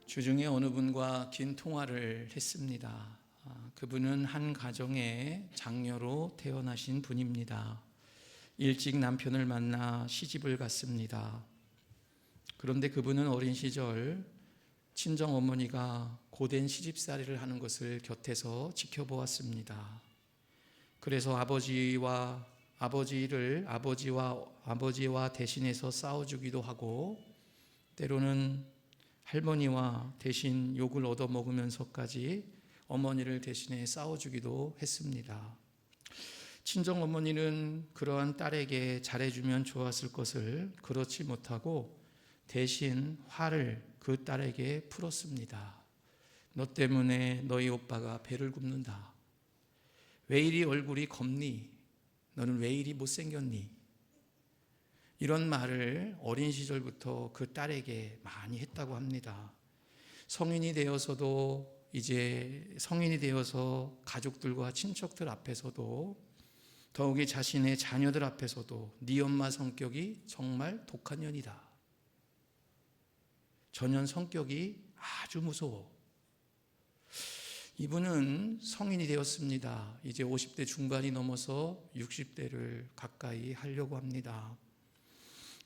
주중에 어느 분과 긴 통화를 했습니다. 그분은 한 가정의 장녀로 태어나신 분입니다. 일찍 남편을 만나 시집을 갔습니다. 그런데 그분은 어린 시절 친정어머니가 고된 시집살이를 하는 것을 곁에서 지켜보았습니다. 그래서 아버지와 대신해서 싸워주기도 하고, 때로는 할머니와 대신 욕을 얻어먹으면서까지 어머니를 대신해 싸워주기도 했습니다. 친정어머니는 그러한 딸에게 잘해주면 좋았을 것을 그렇지 못하고 대신 화를 그 딸에게 풀었습니다. 너 때문에 너희 오빠가 배를 굽는다. 왜 이리 얼굴이 검니? 너는 왜 이리 못생겼니? 이런 말을 어린 시절부터 그 딸에게 많이 했다고 합니다. 성인이 되어서도 이제 성인이 되어서 가족들과 친척들 앞에서도, 더욱이 자신의 자녀들 앞에서도 네 엄마 성격이 정말 독한 년이다. 저년 성격이 아주 무서워. 이분은 성인이 되었습니다. 이제 50대 중반이 넘어서 60대를 가까이 하려고 합니다.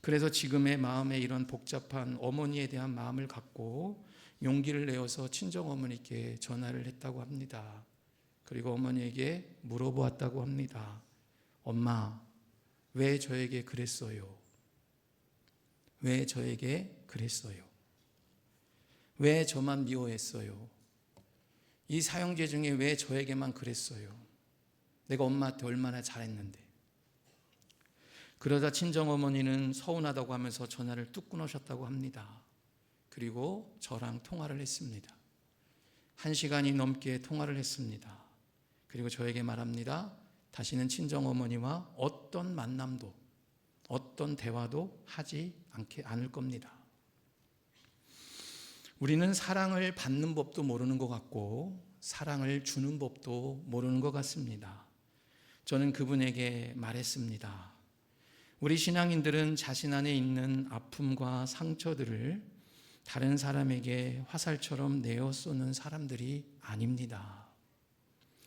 그래서 지금의 마음에 이런 복잡한 어머니에 대한 마음을 갖고 용기를 내어서 친정어머니께 전화를 했다고 합니다. 그리고 어머니에게 물어보았다고 합니다. 엄마, 왜 저에게 그랬어요? 왜 저에게 그랬어요? 왜 저만 미워했어요? 이 사형제 중에 왜 저에게만 그랬어요? 내가 엄마한테 얼마나 잘했는데. 그러자 친정어머니는 서운하다고 하면서 전화를 뚝 끊으셨다고 합니다. 그리고 저랑 통화를 했습니다. 1시간이 넘게 통화를 했습니다. 그리고 저에게 말합니다. 다시는 친정어머니와 어떤 만남도, 어떤 대화도 하지 않을 겁니다. 우리는 사랑을 받는 법도 모르는 것 같고 사랑을 주는 법도 모르는 것 같습니다. 저는 그분에게 말했습니다. 우리 신앙인들은 자신 안에 있는 아픔과 상처들을 다른 사람에게 화살처럼 내어 쏘는 사람들이 아닙니다.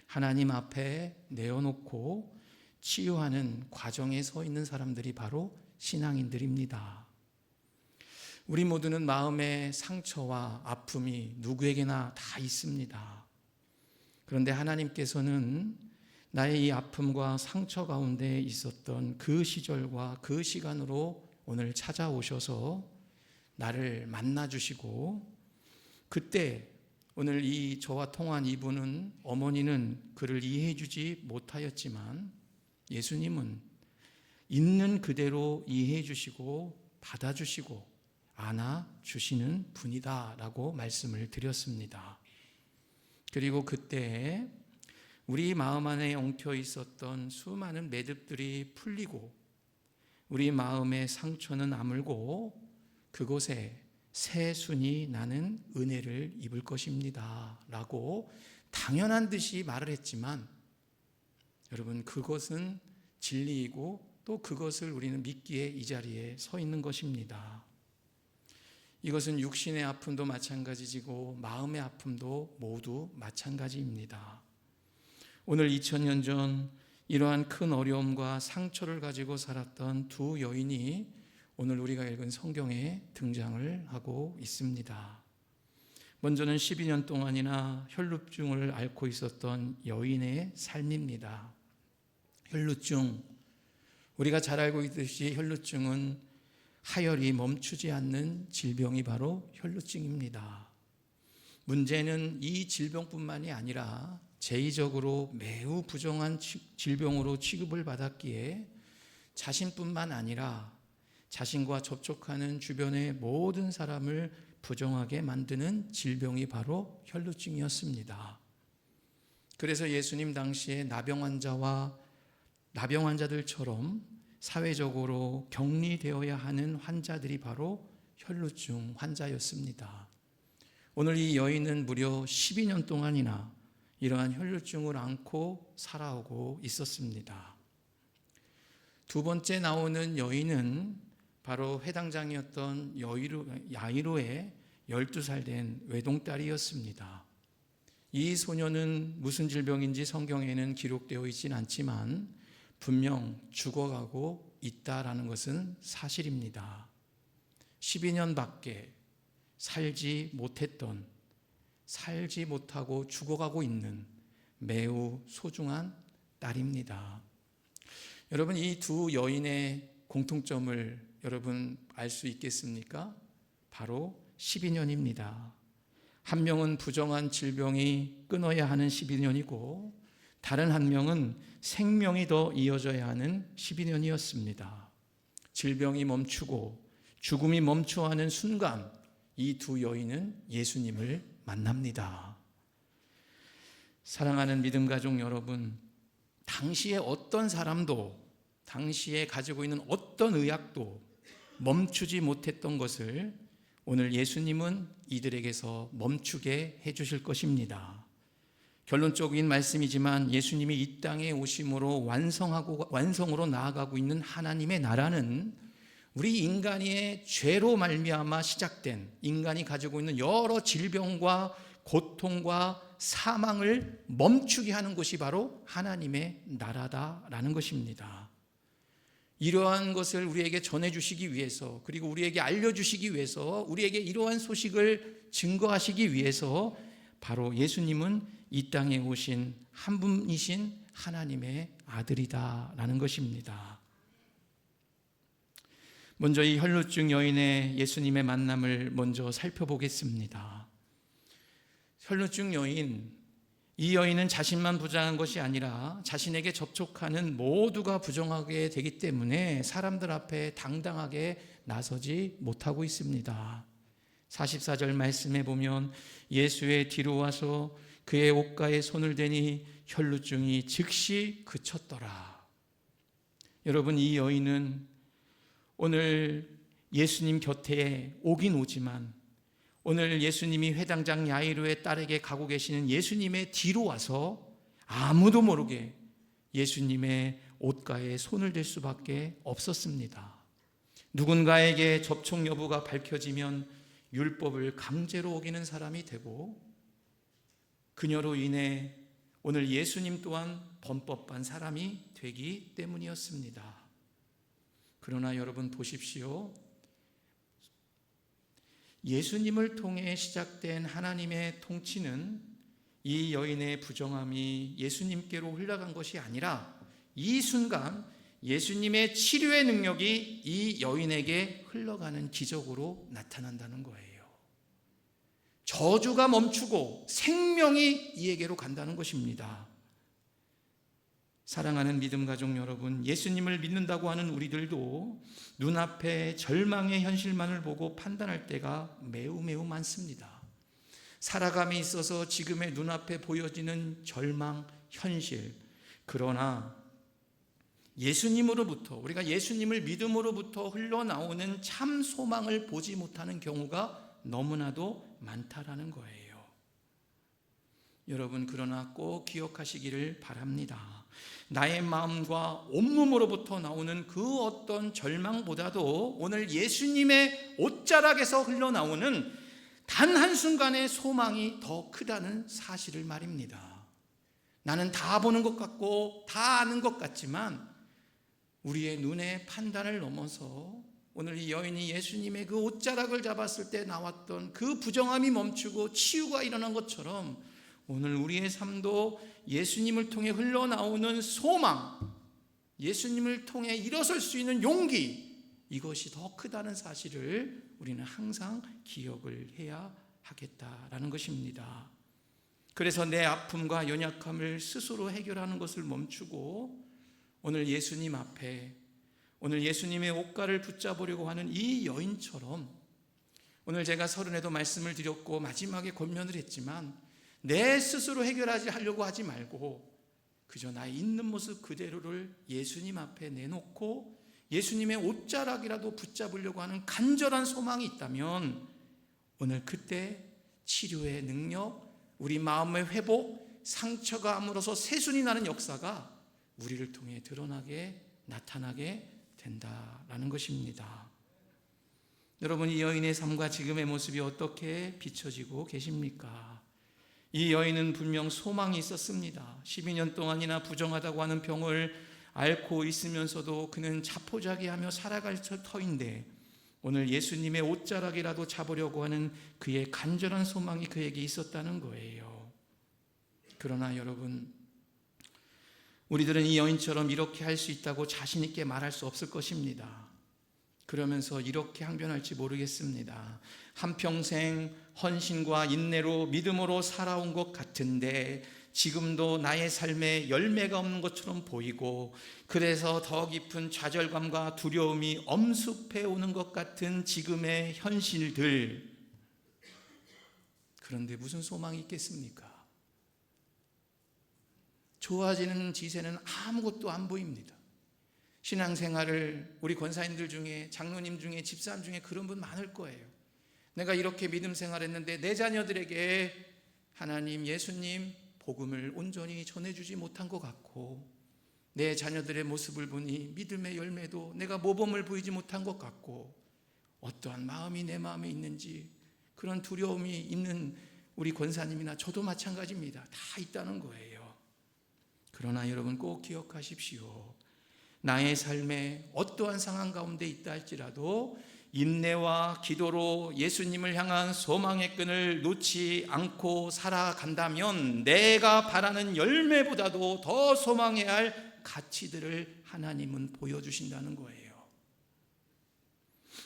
하나님 앞에 내어놓고 치유하는 과정에 서 있는 사람들이 바로 신앙인들입니다. 우리 모두는 마음의 상처와 아픔이 누구에게나 다 있습니다. 그런데 하나님께서는 나의 이 아픔과 상처 가운데 있었던 그 시절과 그 시간으로 오늘 찾아오셔서 나를 만나주시고, 그때 오늘 이 저와 통한 이분은, 어머니는 그를 이해해 주지 못하였지만 예수님은 있는 그대로 이해해 주시고 받아주시고 안아주시는 분이다 라고 말씀을 드렸습니다. 그리고 그때 우리 마음 안에 엉켜 있었던 수많은 매듭들이 풀리고 우리 마음의 상처는 아물고 그곳에 새 순이 나는 은혜를 입을 것입니다 라고 당연한 듯이 말을 했지만, 여러분, 그것은 진리이고 또 그것을 우리는 믿기에 이 자리에 서 있는 것입니다. 이것은 육신의 아픔도 마찬가지지고 마음의 아픔도 모두 마찬가지입니다. 오늘 2000년 전 이러한 큰 어려움과 상처를 가지고 살았던 두 여인이 오늘 우리가 읽은 성경에 등장을 하고 있습니다. 먼저는 12년 동안이나 혈루증을 앓고 있었던 여인의 삶입니다. 혈루증, 우리가 잘 알고 있듯이 혈루증은 하혈이 멈추지 않는 질병이 바로 혈루증입니다. 문제는 이 질병뿐만이 아니라 제2적으로 매우 부정한 질병으로 취급을 받았기에 자신뿐만 아니라 자신과 접촉하는 주변의 모든 사람을 부정하게 만드는 질병이 바로 혈루증이었습니다. 그래서 예수님 당시에 나병 환자들처럼 사회적으로 격리되어야 하는 환자들이 바로 혈루증 환자였습니다. 오늘 이 여인은 무려 12년 동안이나 이러한 혈루증을 안고 살아오고 있었습니다. 두 번째 나오는 여인은 바로 회당장이었던 야이로의 12살 된 외동딸이었습니다. 이 소녀는 무슨 질병인지 성경에는 기록되어 있진 않지만 분명 죽어가고 있다라는 것은 사실입니다. 12년밖에 살지 못하고 죽어가고 있는 매우 소중한 딸입니다. 여러분, 이 두 여인의 공통점을 여러분 알 수 있겠습니까? 바로 12년입니다. 한 명은 부정한 질병이 끊어야 하는 12년이고 다른 한 명은 생명이 더 이어져야 하는 12년이었습니다. 질병이 멈추고 죽음이 멈춰 하는 순간 이 두 여인은 예수님을 만납니다. 사랑하는 믿음 가족 여러분, 당시에 어떤 사람도 당시에 가지고 있는 어떤 의학도 멈추지 못했던 것을 오늘 예수님은 이들에게서 멈추게 해주실 것입니다. 결론적인 말씀이지만 예수님이 이 땅에 오심으로 완성으로 나아가고 있는 하나님의 나라는 우리 인간의 죄로 말미암아 시작된 인간이 가지고 있는 여러 질병과 고통과 사망을 멈추게 하는 것이 바로 하나님의 나라다라는 것입니다. 이러한 것을 우리에게 전해주시기 위해서, 그리고 우리에게 알려주시기 위해서, 우리에게 이러한 소식을 증거하시기 위해서 바로 예수님은 이 땅에 오신 한 분이신 하나님의 아들이다라는 것입니다. 먼저 이 혈루증 여인의 예수님의 만남을 먼저 살펴보겠습니다. 혈루증 여인, 이 여인은 자신만 부정한 것이 아니라 자신에게 접촉하는 모두가 부정하게 되기 때문에 사람들 앞에 당당하게 나서지 못하고 있습니다. 44절 말씀에 보면 예수의 뒤로 와서 그의 옷가에 손을 대니 혈루증이 즉시 그쳤더라. 여러분, 이 여인은 오늘 예수님 곁에 오긴 오지만 오늘 예수님이 회당장 야이로의 딸에게 가고 계시는 예수님의 뒤로 와서 아무도 모르게 예수님의 옷가에 손을 댈 수밖에 없었습니다. 누군가에게 접촉 여부가 밝혀지면 율법을 강제로 어기는 사람이 되고 그녀로 인해 오늘 예수님 또한 범법한 사람이 되기 때문이었습니다. 그러나 여러분 보십시오. 예수님을 통해 시작된 하나님의 통치는 이 여인의 부정함이 예수님께로 흘러간 것이 아니라 이 순간 예수님의 치료의 능력이 이 여인에게 흘러가는 기적으로 나타난다는 거예요. 저주가 멈추고 생명이 이에게로 간다는 것입니다. 사랑하는 믿음 가족 여러분, 예수님을 믿는다고 하는 우리들도 눈앞에 절망의 현실만을 보고 판단할 때가 매우 많습니다. 살아감에 있어서 지금의 눈앞에 보여지는 절망, 현실, 그러나 예수님으로부터, 우리가 예수님을 믿음으로부터 흘러나오는 참 소망을 보지 못하는 경우가 너무나도 많다라는 거예요. 여러분, 그러나 꼭 기억하시기를 바랍니다. 나의 마음과 온몸으로부터 나오는 그 어떤 절망보다도 오늘 예수님의 옷자락에서 흘러나오는 단 한순간의 소망이 더 크다는 사실을 말입니다. 나는 다 보는 것 같고 다 아는 것 같지만 우리의 눈의 판단을 넘어서 오늘 이 여인이 예수님의 그 옷자락을 잡았을 때 나왔던 그 부정함이 멈추고 치유가 일어난 것처럼 오늘 우리의 삶도 예수님을 통해 흘러나오는 소망, 예수님을 통해 일어설 수 있는 용기, 이것이 더 크다는 사실을 우리는 항상 기억을 해야 하겠다라는 것입니다. 그래서 내 아픔과 연약함을 스스로 해결하는 것을 멈추고 오늘 예수님 앞에, 오늘 예수님의 옷가를 붙잡으려고 하는 이 여인처럼 오늘 제가 서른에도 말씀을 드렸고 마지막에 권면을 했지만 내 스스로 하려고 하지 말고 그저 나의 있는 모습 그대로를 예수님 앞에 내놓고 예수님의 옷자락이라도 붙잡으려고 하는 간절한 소망이 있다면 오늘 그때 치료의 능력, 우리 마음의 회복, 상처가 아물어서 새순이 나는 역사가 우리를 통해 드러나게 나타나게 된다라는 것입니다. 여러분, 이 여인의 삶과 지금의 모습이 어떻게 비춰지고 계십니까? 이 여인은 분명 소망이 있었습니다. 12년 동안이나 부정하다고 하는 병을 앓고 있으면서도 그는 자포자기하며 살아갈 터인데 오늘 예수님의 옷자락이라도 잡으려고 하는 그의 간절한 소망이 그에게 있었다는 거예요. 그러나 여러분, 우리들은 이 여인처럼 이렇게 할 수 있다고 자신 있게 말할 수 없을 것입니다. 그러면서 이렇게 항변할지 모르겠습니다. 한평생 헌신과 인내로 믿음으로 살아온 것 같은데 지금도 나의 삶에 열매가 없는 것처럼 보이고, 그래서 더 깊은 좌절감과 두려움이 엄습해 오는 것 같은 지금의 현실들, 그런데 무슨 소망이 있겠습니까? 좋아지는 지세는 아무것도 안 보입니다. 신앙생활을 우리 권사님들 중에, 장로님 중에, 집사람 중에 그런 분 많을 거예요. 내가 이렇게 믿음 생활했는데 내 자녀들에게 하나님, 예수님 복음을 온전히 전해주지 못한 것 같고, 내 자녀들의 모습을 보니 믿음의 열매도 내가 모범을 보이지 못한 것 같고, 어떠한 마음이 내 마음에 있는지 그런 두려움이 있는 우리 권사님이나 저도 마찬가지입니다. 다 있다는 거예요. 그러나 여러분 꼭 기억하십시오. 나의 삶에 어떠한 상황 가운데 있다 할지라도 인내와 기도로 예수님을 향한 소망의 끈을 놓지 않고 살아간다면 내가 바라는 열매보다도 더 소망해야 할 가치들을 하나님은 보여주신다는 거예요.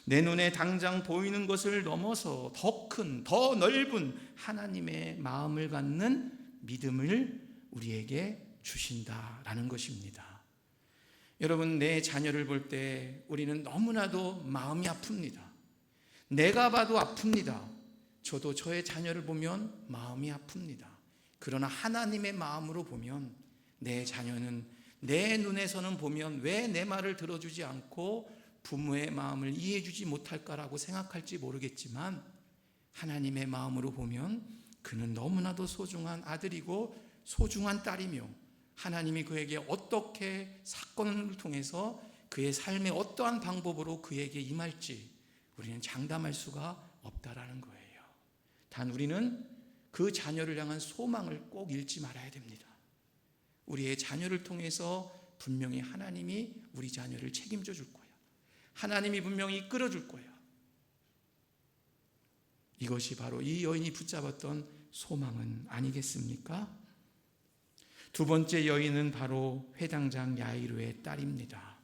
내 눈에 당장 보이는 것을 넘어서 더 큰, 더 넓은 하나님의 마음을 갖는 믿음을 우리에게 주신다라는 것입니다. 여러분, 내 자녀를 볼 때 우리는 너무나도 마음이 아픕니다. 내가 봐도 아픕니다. 저도 저의 자녀를 보면 마음이 아픕니다. 그러나 하나님의 마음으로 보면 내 자녀는 내 눈에서는 보면 왜 내 말을 들어주지 않고 부모의 마음을 이해해주지 못할까라고 생각할지 모르겠지만, 하나님의 마음으로 보면 그는 너무나도 소중한 아들이고 소중한 딸이며, 하나님이 그에게 어떻게 사건을 통해서 그의 삶의 어떠한 방법으로 그에게 임할지 우리는 장담할 수가 없다라는 거예요. 단 우리는 그 자녀를 향한 소망을 꼭 잃지 말아야 됩니다. 우리의 자녀를 통해서 분명히 하나님이 우리 자녀를 책임져 줄 거야. 하나님이 분명히 이끌어 줄 거야. 이것이 바로 이 여인이 붙잡았던 소망은 아니겠습니까? 두 번째 여인은 바로 회당장 야이로의 딸입니다.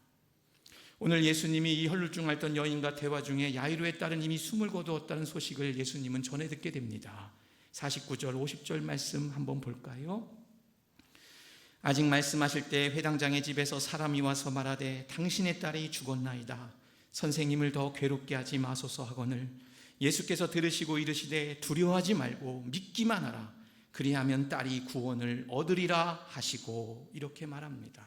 오늘 예수님이 이 혈루증 앓던 여인과 대화 중에 야이로의 딸은 이미 숨을 거두었다는 소식을 예수님은 전해 듣게 됩니다. 49절 50절 말씀 한번 볼까요? 아직 말씀하실 때 회당장의 집에서 사람이 와서 말하되 당신의 딸이 죽었나이다. 선생님을 더 괴롭게 하지 마소서 하거늘 예수께서 들으시고 이르시되 두려워하지 말고 믿기만 하라. 그리하면 딸이 구원을 얻으리라 하시고, 이렇게 말합니다.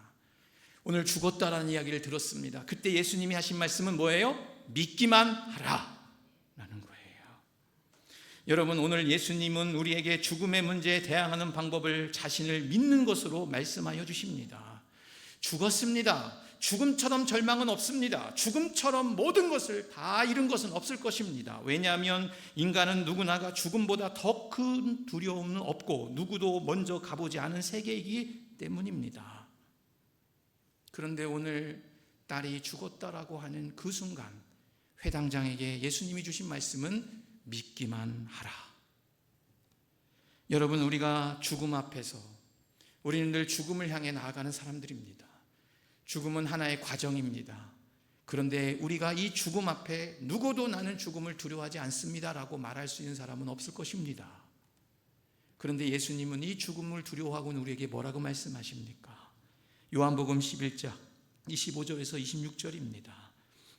오늘 죽었다라는 이야기를 들었습니다. 그때 예수님이 하신 말씀은 뭐예요? 믿기만 하라 라는 거예요. 여러분, 오늘 예수님은 우리에게 죽음의 문제에 대항하는 방법을 자신을 믿는 것으로 말씀하여 주십니다. 죽었습니다. 죽음처럼 절망은 없습니다. 죽음처럼 모든 것을 다 잃은 것은 없을 것입니다. 왜냐하면 인간은 누구나가 죽음보다 더 큰 두려움은 없고 누구도 먼저 가보지 않은 세계이기 때문입니다. 그런데 오늘 딸이 죽었다라고 하는 그 순간 회당장에게 예수님이 주신 말씀은 믿기만 하라. 여러분, 우리가 죽음 앞에서 우리는 늘 죽음을 향해 나아가는 사람들입니다. 죽음은 하나의 과정입니다. 그런데 우리가 이 죽음 앞에 누구도 나는 죽음을 두려워하지 않습니다라고 말할 수 있는 사람은 없을 것입니다. 그런데 예수님은 이 죽음을 두려워하고는 우리에게 뭐라고 말씀하십니까? 요한복음 11장 25절에서 26절입니다.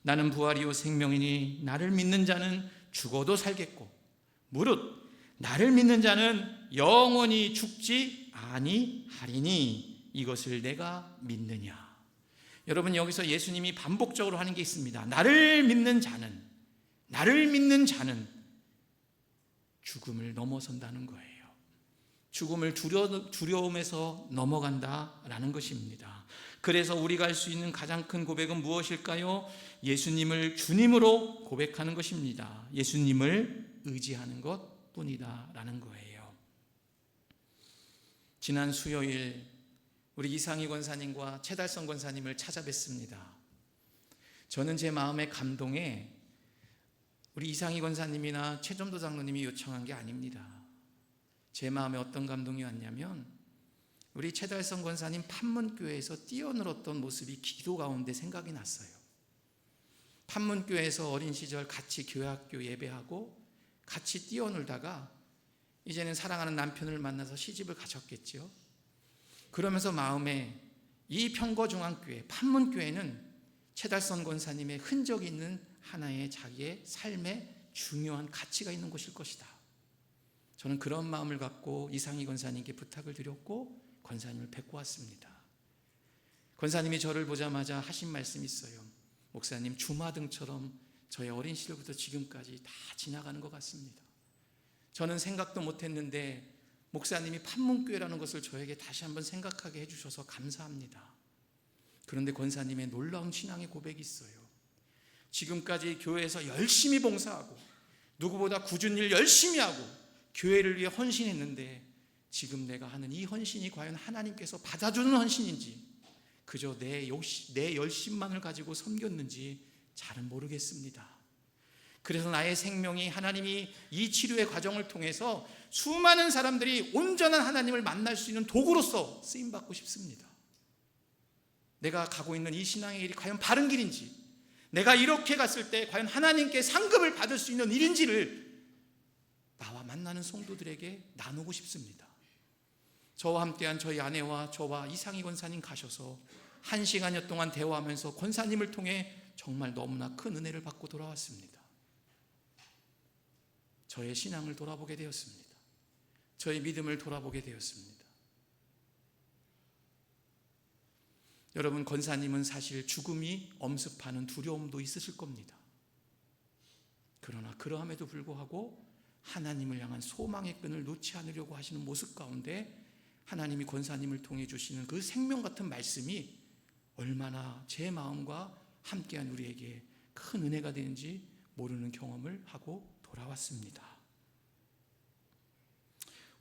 나는 부활이요 생명이니 나를 믿는 자는 죽어도 살겠고 무릇 나를 믿는 자는 영원히 죽지 아니하리니 이것을 내가 믿느냐. 여러분, 여기서 예수님이 반복적으로 하는 게 있습니다. 나를 믿는 자는 죽음을 넘어선다는 거예요. 죽음을 두려움에서 넘어간다라는 것입니다. 그래서 우리가 할 수 있는 가장 큰 고백은 무엇일까요? 예수님을 주님으로 고백하는 것입니다. 예수님을 의지하는 것뿐이다 라는 거예요. 지난 수요일 우리 이상희 권사님과 최달성 권사님을 찾아뵀습니다. 저는 제 마음의 감동에 우리 이상희 권사님이나 최전도 장로님이 요청한 게 아닙니다. 제 마음에 어떤 감동이 왔냐면 우리 최달성 권사님 판문교회에서 뛰어놀았던 모습이 기도 가운데 생각이 났어요. 판문교회에서 어린 시절 같이 교회학교 예배하고 같이 뛰어놀다가 이제는 사랑하는 남편을 만나서 시집을 가셨겠죠. 그러면서 마음에 이 평거중앙교회 판문교회는 최달성 권사님의 흔적이 있는 하나의 자기의 삶에 중요한 가치가 있는 곳일 것이다. 저는 그런 마음을 갖고 이상희 권사님께 부탁을 드렸고 권사님을 뵙고 왔습니다. 권사님이 저를 보자마자 하신 말씀이 있어요. 목사님, 주마등처럼 저의 어린 시절부터 지금까지 다 지나가는 것 같습니다. 저는 생각도 못했는데 목사님이 판문교회라는 것을 저에게 다시 한번 생각하게 해주셔서 감사합니다. 그런데 권사님의 놀라운 신앙의 고백이 있어요. 지금까지 교회에서 열심히 봉사하고 누구보다 굳은 일 열심히 하고 교회를 위해 헌신했는데 지금 내가 하는 이 헌신이 과연 하나님께서 받아주는 헌신인지 그저 내 열심만을 가지고 섬겼는지 잘은 모르겠습니다. 그래서 나의 생명이 하나님이 이 치료의 과정을 통해서 수많은 사람들이 온전한 하나님을 만날 수 있는 도구로서 쓰임받고 싶습니다. 내가 가고 있는 이 신앙의 길이 과연 바른 길인지, 내가 이렇게 갔을 때 과연 하나님께 상급을 받을 수 있는 일인지를 나와 만나는 성도들에게 나누고 싶습니다. 저와 함께한 저희 아내와 저와 이상희 권사님 가셔서 1시간여 동안 대화하면서 권사님을 통해 정말 너무나 큰 은혜를 받고 돌아왔습니다. 저의 신앙을 돌아보게 되었습니다. 저의 믿음을 돌아보게 되었습니다. 여러분, 권사님은 사실 죽음이 엄습하는 두려움도 있으실 겁니다. 그러나 그러함에도 불구하고 하나님을 향한 소망의 끈을 놓지 않으려고 하시는 모습 가운데 하나님이 권사님을 통해 주시는 그 생명 같은 말씀이 얼마나 제 마음과 함께한 우리에게 큰 은혜가 되는지 모르는 경험을 하고 돌아왔습니다.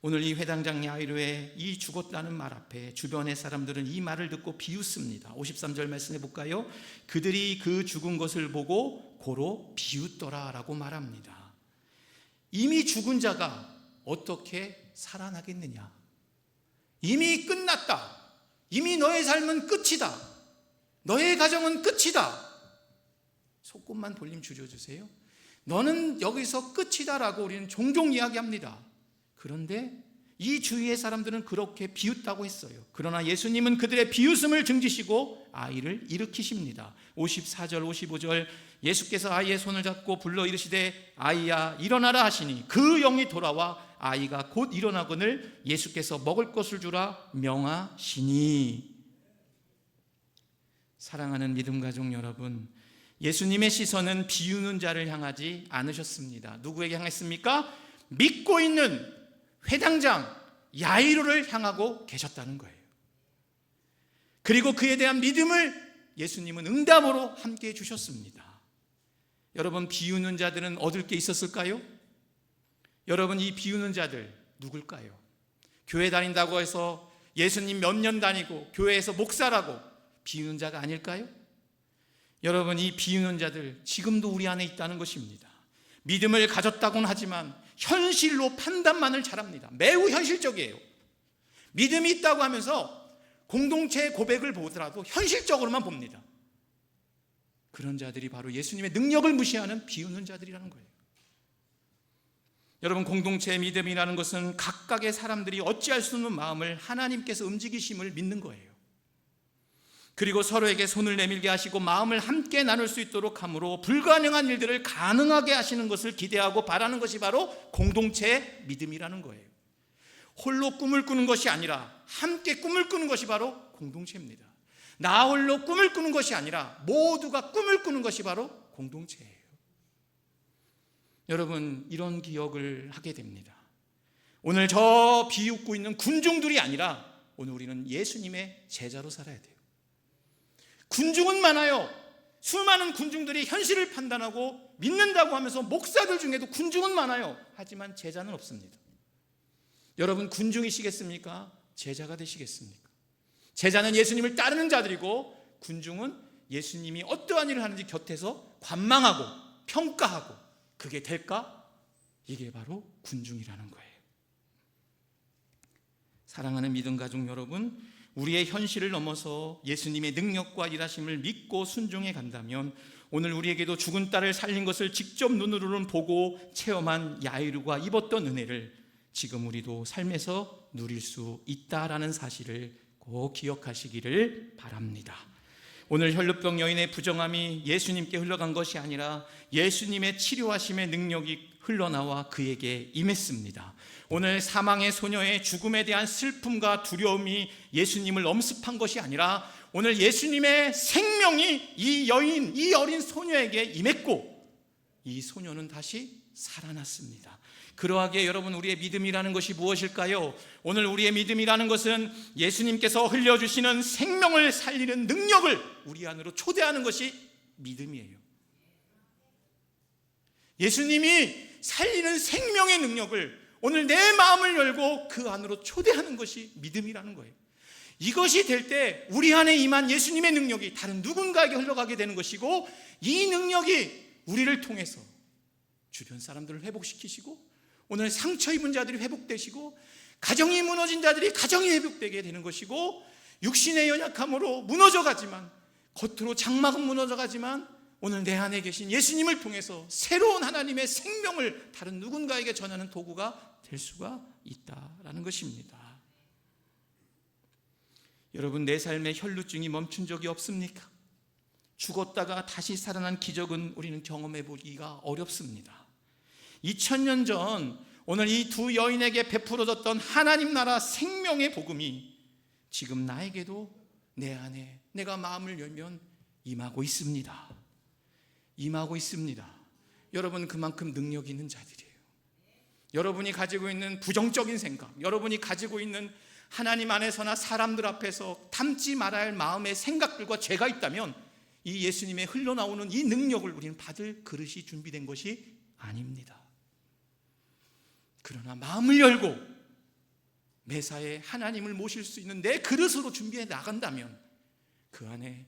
오늘 이 회당장 야이로의 이 죽었다는 말 앞에 주변의 사람들은 이 말을 듣고 비웃습니다. 53절 말씀해 볼까요? 그들이 그 죽은 것을 보고 고로 비웃더라 라고 말합니다. 이미 죽은 자가 어떻게 살아나겠느냐? 이미 끝났다. 이미 너의 삶은 끝이다. 너의 가정은 끝이다. 속금만 돌림 줄여주세요. 너는 여기서 끝이다라고 우리는 종종 이야기합니다. 그런데 이 주위의 사람들은 그렇게 비웃다고 했어요. 그러나 예수님은 그들의 비웃음을 등지시고 아이를 일으키십니다. 54절 55절 예수께서 아이의 손을 잡고 불러 이르시되 아이야 일어나라 하시니 그 영이 돌아와 아이가 곧 일어나거늘 예수께서 먹을 것을 주라 명하시니. 사랑하는 믿음 가족 여러분, 예수님의 시선은 비우는 자를 향하지 않으셨습니다. 누구에게 향했습니까? 믿고 있는 회당장 야이로를 향하고 계셨다는 거예요. 그리고 그에 대한 믿음을 예수님은 응답으로 함께 주셨습니다. 여러분, 비우는 자들은 얻을 게 있었을까요? 여러분, 이 비우는 자들 누굴까요? 교회 다닌다고 해서 예수님 몇 년 다니고 교회에서 목사라고 비우는 자가 아닐까요? 여러분, 이 비우는 자들 지금도 우리 안에 있다는 것입니다. 믿음을 가졌다고는 하지만 현실로 판단만을 잘합니다. 매우 현실적이에요. 믿음이 있다고 하면서 공동체의 고백을 보더라도 현실적으로만 봅니다. 그런 자들이 바로 예수님의 능력을 무시하는 비우는 자들이라는 거예요. 여러분, 공동체의 믿음이라는 것은 각각의 사람들이 어찌할 수 없는 마음을 하나님께서 움직이심을 믿는 거예요. 그리고 서로에게 손을 내밀게 하시고 마음을 함께 나눌 수 있도록 함으로 불가능한 일들을 가능하게 하시는 것을 기대하고 바라는 것이 바로 공동체의 믿음이라는 거예요. 홀로 꿈을 꾸는 것이 아니라 함께 꿈을 꾸는 것이 바로 공동체입니다. 나 홀로 꿈을 꾸는 것이 아니라 모두가 꿈을 꾸는 것이 바로 공동체예요. 여러분, 이런 기억을 하게 됩니다. 오늘 저 비웃고 있는 군중들이 아니라 오늘 우리는 예수님의 제자로 살아야 돼요. 군중은 많아요. 수많은 군중들이 현실을 판단하고 믿는다고 하면서 목사들 중에도 군중은 많아요. 하지만 제자는 없습니다. 여러분, 군중이시겠습니까? 제자가 되시겠습니까? 제자는 예수님을 따르는 자들이고, 군중은 예수님이 어떠한 일을 하는지 곁에서 관망하고 평가하고, 그게 될까? 이게 바로 군중이라는 거예요. 사랑하는 믿음 가족 여러분, 우리의 현실을 넘어서 예수님의 능력과 일하심을 믿고 순종해 간다면 오늘 우리에게도 죽은 딸을 살린 것을 직접 눈으로는 보고 체험한 야이루가 입었던 은혜를 지금 우리도 삶에서 누릴 수 있다라는 사실을 꼭 기억하시기를 바랍니다. 오늘 혈루병 여인의 부정함이 예수님께 흘러간 것이 아니라 예수님의 치료하심의 능력이 흘러나와 그에게 임했습니다. 오늘 사망의 소녀의 죽음에 대한 슬픔과 두려움이 예수님을 엄습한 것이 아니라 오늘 예수님의 생명이 이 여인, 이 어린 소녀에게 임했고, 이 소녀는 다시 살아났습니다. 그러하기에 여러분, 우리의 믿음이라는 것이 무엇일까요? 오늘 우리의 믿음이라는 것은 예수님께서 흘려주시는 생명을 살리는 능력을 우리 안으로 초대하는 것이 믿음이에요. 예수님이 살리는 생명의 능력을 오늘 내 마음을 열고 그 안으로 초대하는 것이 믿음이라는 거예요. 이것이 될 때 우리 안에 임한 예수님의 능력이 다른 누군가에게 흘러가게 되는 것이고, 이 능력이 우리를 통해서 주변 사람들을 회복시키시고, 오늘 상처 입은 자들이 회복되시고, 가정이 무너진 자들이 가정이 회복되게 되는 것이고, 육신의 연약함으로 무너져가지만, 겉으로 장막은 무너져가지만 오늘 내 안에 계신 예수님을 통해서 새로운 하나님의 생명을 다른 누군가에게 전하는 도구가 될 수가 있다라는 것입니다. 여러분, 내 삶의 혈루증이 멈춘 적이 없습니까? 죽었다가 다시 살아난 기적은 우리는 경험해 보기가 어렵습니다. 2000년 전 오늘 이 두 여인에게 베풀어졌던 하나님 나라 생명의 복음이 지금 나에게도 내 안에 내가 마음을 열면 임하고 있습니다. 임하고 있습니다. 여러분, 그만큼 능력이 있는 자들이에요. 여러분이 가지고 있는 부정적인 생각, 여러분이 가지고 있는 하나님 안에서나 사람들 앞에서 담지 말아야 할 마음의 생각들과 죄가 있다면 이 예수님의 흘러나오는 이 능력을 우리는 받을 그릇이 준비된 것이 아닙니다. 그러나 마음을 열고 매사에 하나님을 모실 수 있는 내 그릇으로 준비해 나간다면 그 안에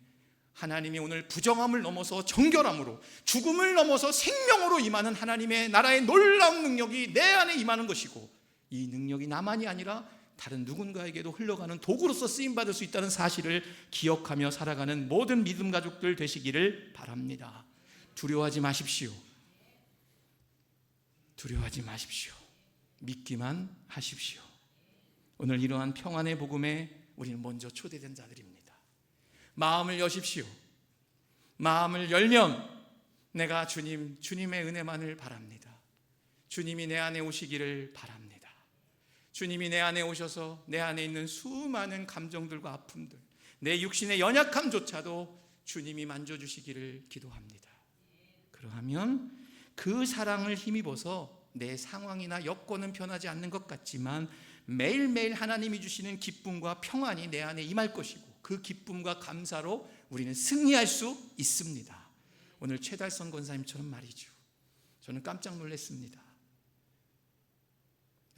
하나님이 오늘 부정함을 넘어서 정결함으로, 죽음을 넘어서 생명으로 임하는 하나님의 나라의 놀라운 능력이 내 안에 임하는 것이고, 이 능력이 나만이 아니라 다른 누군가에게도 흘러가는 도구로서 쓰임받을 수 있다는 사실을 기억하며 살아가는 모든 믿음 가족들 되시기를 바랍니다. 두려워하지 마십시오. 두려워하지 마십시오. 믿기만 하십시오. 오늘 이러한 평안의 복음에 우리는 먼저 초대된 자들입니다. 마음을 여십시오. 마음을 열면 내가 주님의 은혜만을 바랍니다. 주님이 내 안에 오시기를 바랍니다. 주님이 내 안에 오셔서 내 안에 있는 수많은 감정들과 아픔들, 내 육신의 연약함조차도 주님이 만져주시기를 기도합니다. 그러하면 그 사랑을 힘입어서 내 상황이나 여건은 변하지 않는 것 같지만 매일매일 하나님이 주시는 기쁨과 평안이 내 안에 임할 것이고, 그 기쁨과 감사로 우리는 승리할 수 있습니다. 오늘 최달선 권사님처럼 말이죠. 저는 깜짝 놀랐습니다.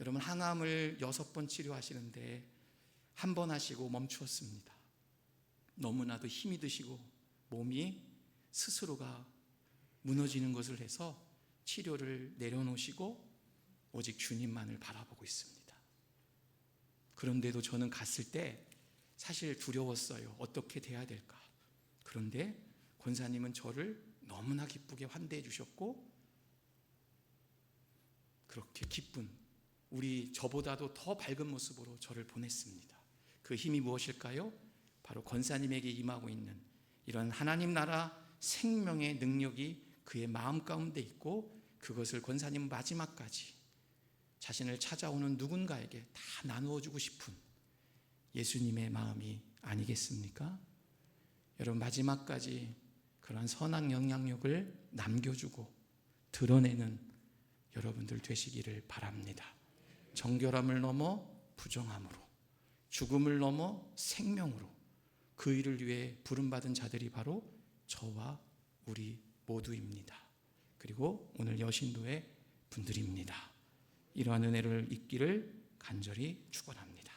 여러분, 항암을 6번 치료하시는데 한 번 하시고 멈추었습니다. 너무나도 힘이 드시고 몸이 스스로가 무너지는 것을 해서 치료를 내려놓으시고 오직 주님만을 바라보고 있습니다. 그런데도 저는 갔을 때 사실 두려웠어요. 어떻게 돼야 될까? 그런데 권사님은 저를 너무나 기쁘게 환대해 주셨고, 그렇게 기쁜, 우리 저보다도 더 밝은 모습으로 저를 보냈습니다. 그 힘이 무엇일까요? 바로 권사님에게 임하고 있는 이런 하나님 나라 생명의 능력이 그의 마음 가운데 있고, 그것을 권사님 마지막까지 자신을 찾아오는 누군가에게 다 나누어 주고 싶은 예수님의 마음이 아니겠습니까? 여러분, 마지막까지 그런 선한 영향력을 남겨주고 드러내는 여러분들 되시기를 바랍니다. 정결함을 넘어 부정함으로, 죽음을 넘어 생명으로 그 일을 위해 부름받은 자들이 바로 저와 우리 모두입니다. 그리고 오늘 여신도의 분들입니다. 이러한 은혜를 잊기를 간절히 축원합니다.